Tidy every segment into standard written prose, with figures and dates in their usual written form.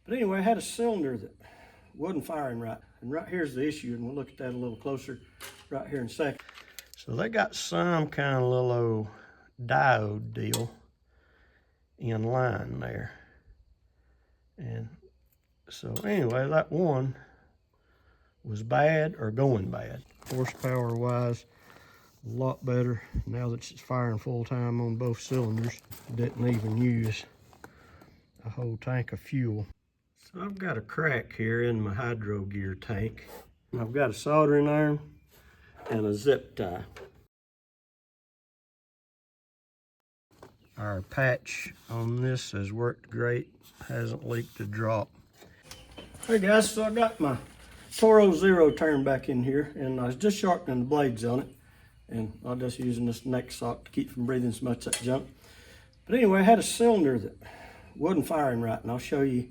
But anyway, I had a cylinder that wasn't firing right. And right here's the issue, and we'll look at that a little closer right here in a second. So they got some kind of little old diode deal in line there. And so anyway, that one was bad or going bad. Horsepower wise, a lot better. Now that it's firing full time on both cylinders, didn't even use a whole tank of fuel. So I've got a crack here in my hydro gear tank. I've got a soldering iron and a zip tie. Our patch on this has worked great, hasn't leaked a drop. Hey guys, so I got my Toro Zero turned back in here, and I was just sharpening the blades on it, and I'm just using this neck sock to keep from breathing so much of that junk. But anyway, I had a cylinder that wasn't firing right, and I'll show you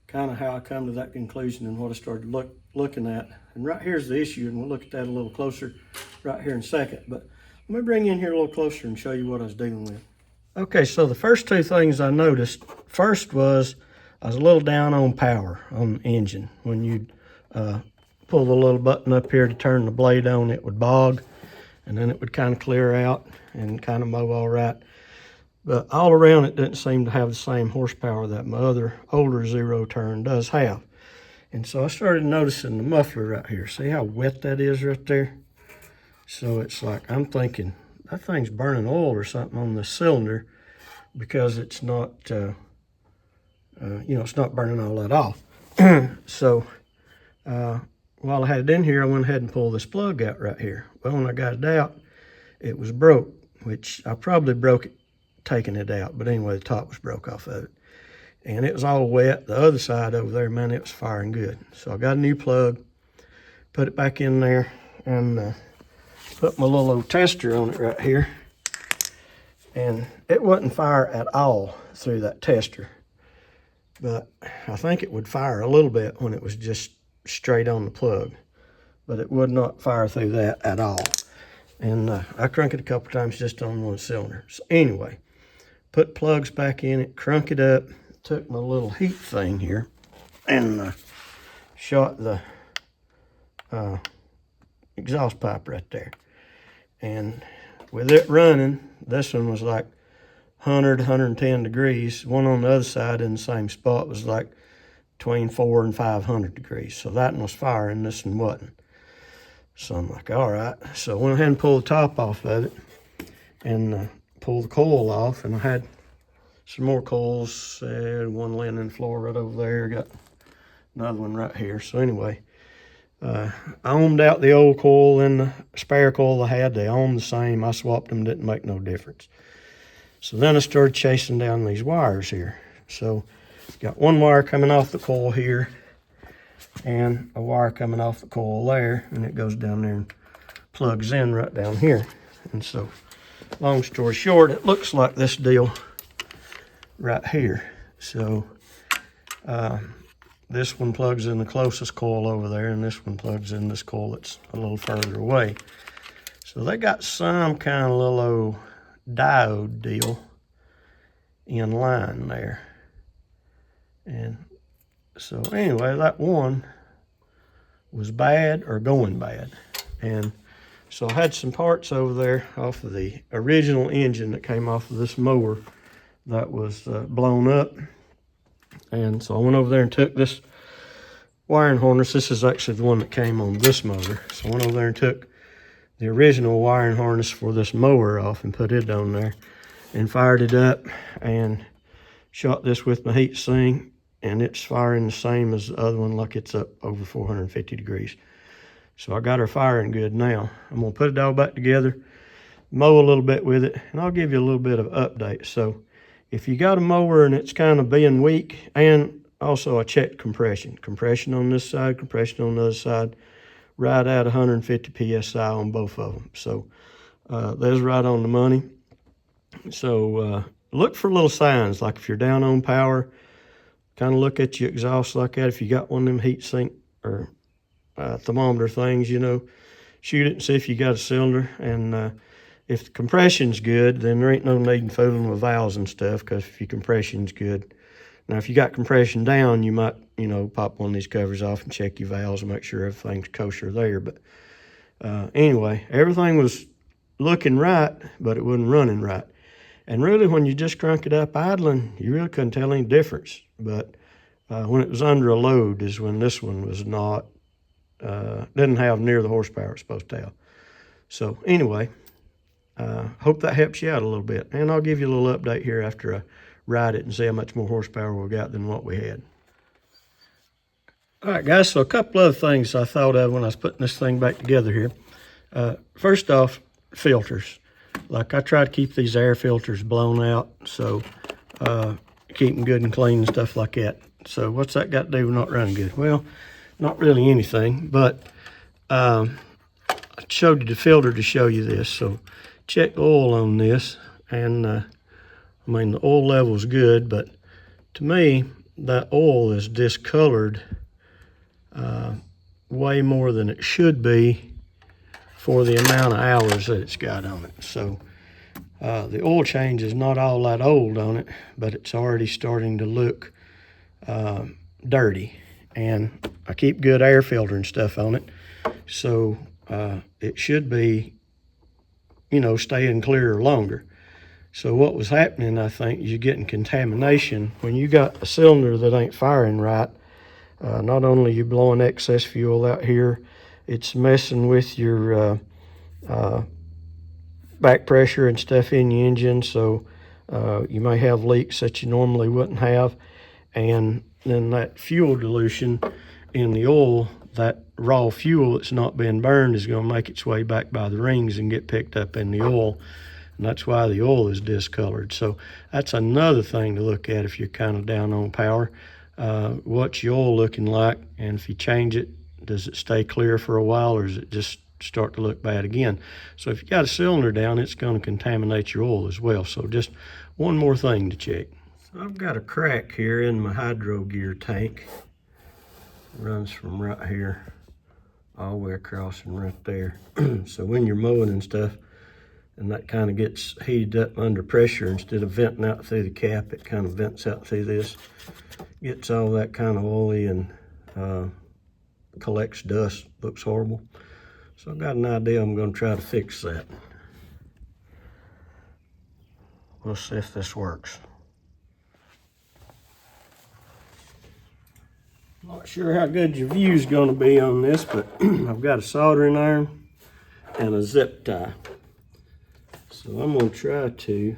kind of how I come to that conclusion and what I started looking at. And right here's the issue, and we'll look at that a little closer right here in a second. But let me bring you in here a little closer and show you what I was dealing with. Okay, so the first two things I noticed, first was I was a little down on power on the engine. When you pull the little button up here to turn the blade on, it would bog, and then it would kind of clear out and kind of mow all right. But all around it didn't seem to have the same horsepower that my other older zero turn does have. And so I started noticing the muffler right here. See how wet that is right there? So it's like, I'm thinking, that thing's burning oil or something on the cylinder, because it's not, it's not burning all that off. So while I had it in here, I went ahead and pulled this plug out right here. Well, when I got it out, it was broke, which I probably broke it taking it out. But anyway, the top was broke off of it. And it was all wet. The other side over there, man, it was firing good. So I got a new plug, put it back in there, and put my little old tester on it right here. And it wouldn't fire at all through that tester. But I think it would fire a little bit when it was just straight on the plug. But it would not fire through that at all. And I crunk it a couple times just on one cylinder. So anyway, put plugs back in it, crunk it up, took my little heat thing here, and shot the exhaust pipe right there. And with it running, this one was like 100, 110 degrees. One on the other side in the same spot was like between 400 and 500 degrees. So that one was firing, this one wasn't. So I'm like, all right. So I went ahead and pulled the top off of it and pulled the coil off. And I had some more coils, one laying in the floor right over there. Got another one right here. So anyway, I ohmed out the old coil and the spare coil I had. They ohmed the same. I swapped them, didn't make no difference. So then I started chasing down these wires here. So got one wire coming off the coil here and a wire coming off the coil there, and it goes down there and plugs in right down here. And so long story short, it looks like this deal right here. So this one plugs in the closest coil over there, and this one plugs in this coil that's a little further away. So they got some kind of little old diode deal in line there. And so anyway, that one was bad or going bad. And so I had some parts over there off of the original engine that came off of this mower that was blown up. And so I went over there and took this wiring harness. This is actually the one that came on this motor. So I went over there and took the original wiring harness for this mower off and put it on there and fired it up and shot this with my heat sink, and it's firing the same as the other one, like it's up over 450 degrees. So I got her firing good now. I'm gonna put it all back together, mow a little bit with it, and I'll give you a little bit of update. So if you got a mower and it's kind of being weak, and also I checked compression. Compression on this side, compression on the other side, right at 150 PSI on both of them. So that's right on the money. So look for little signs, like if you're down on power, kind of look at your exhaust like that. If you got one of them heat sink or thermometer things, shoot it and see if you got a cylinder. And if the compression's good, then there ain't no need in fooling with valves and stuff, because if your compression's good, Now, if you got compression down, you might, you know, pop one of these covers off and check your valves and make sure everything's kosher there. But anyway, everything was looking right, but it wasn't running right. And really, when you just crank it up idling, you really couldn't tell any difference. But when it was under a load is when this one was not, didn't have near the horsepower it's supposed to have. So anyway, hope that helps you out a little bit. And I'll give you a little update here after I ride it and see how much more horsepower we got than what we had. All right, guys, so a couple other things I thought of when I was putting this thing back together here. First off, filters. Like, I try to keep these air filters blown out, so keep them good and clean and stuff like that. So what's that got to do with not running good? Well, not really anything, but I showed you the filter to show you this. So check the oil on this, and I mean, the oil level is good, but to me, that oil is discolored way more than it should be for the amount of hours that it's got on it. So the oil change is not all that old on it, but it's already starting to look dirty. And I keep good air filter and stuff on it, so it should be, you know, staying clearer longer. So what was happening, I think, is you're getting contamination. When you got a cylinder that ain't firing right, not only are you blowing excess fuel out here, it's messing with your back pressure and stuff in your engine, so you may have leaks that you normally wouldn't have. And then that fuel dilution in the oil, that raw fuel that's not been burned, is going to make its way back by the rings and get picked up in the oil. And that's why the oil is discolored. So that's another thing to look at if you're kind of down on power. What's your oil looking like? And if you change it, does it stay clear for a while, or does it just start to look bad again? So if you got a cylinder down, it's going to contaminate your oil as well. So just one more thing to check. So I've got a crack here in my hydro gear tank. It runs from right here all the way across and right there. So when you're mowing and stuff, and that kind of gets heated up under pressure, instead of venting out through the cap, it kind of vents out through this. Gets all that kind of oily and collects dust. Looks horrible. So I've got an idea. I'm going to try to fix that. We'll see if this works. Not sure how good your view is going to be on this, but I've got a soldering iron and a zip tie. So I'm going to try to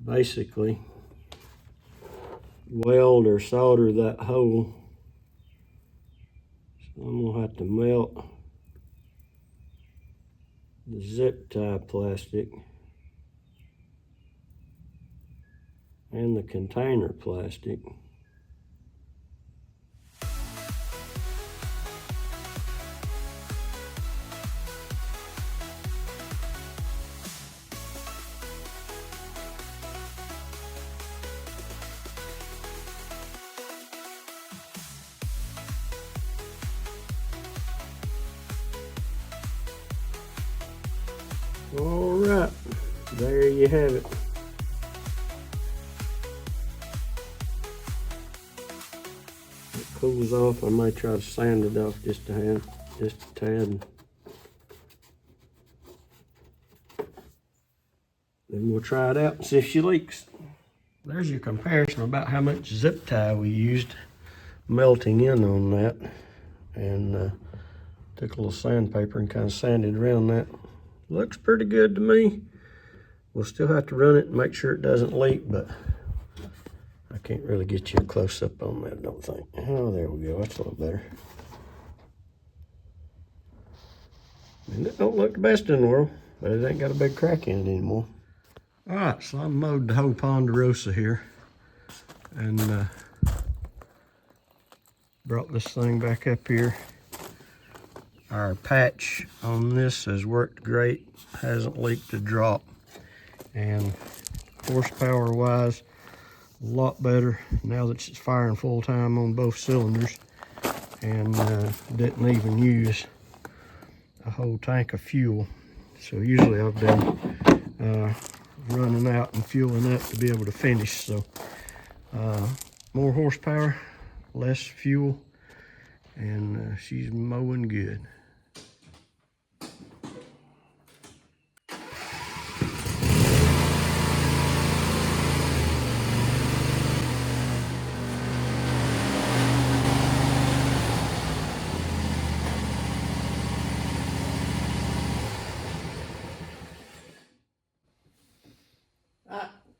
basically weld or solder that hole. So I'm going to have to melt the zip tie plastic and the container plastic. All right, there you have it. It cools off. I might try to sand it off just a tad. Then we'll try it out and see if she leaks. There's your comparison about how much zip tie we used melting in on that. And took a little sandpaper and kind of sanded around that. Looks pretty good to me. We'll still have to run it and make sure it doesn't leak, but I can't really get you a close-up on that, I don't think. Oh, there we go. That's a little better. And it don't look the best in the world, but it ain't got a big crack in it anymore. All right, so I mowed the whole Ponderosa here and brought this thing back up here. Our patch on this has worked great, hasn't leaked a drop. And horsepower wise, a lot better now that it's firing full time on both cylinders, and didn't even use a whole tank of fuel. So usually I've done running out and fueling up to be able to finish. So more horsepower, less fuel, and she's mowing good.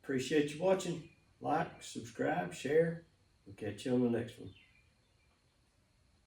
Appreciate you watching. Like, subscribe, share. We'll catch you on the next one.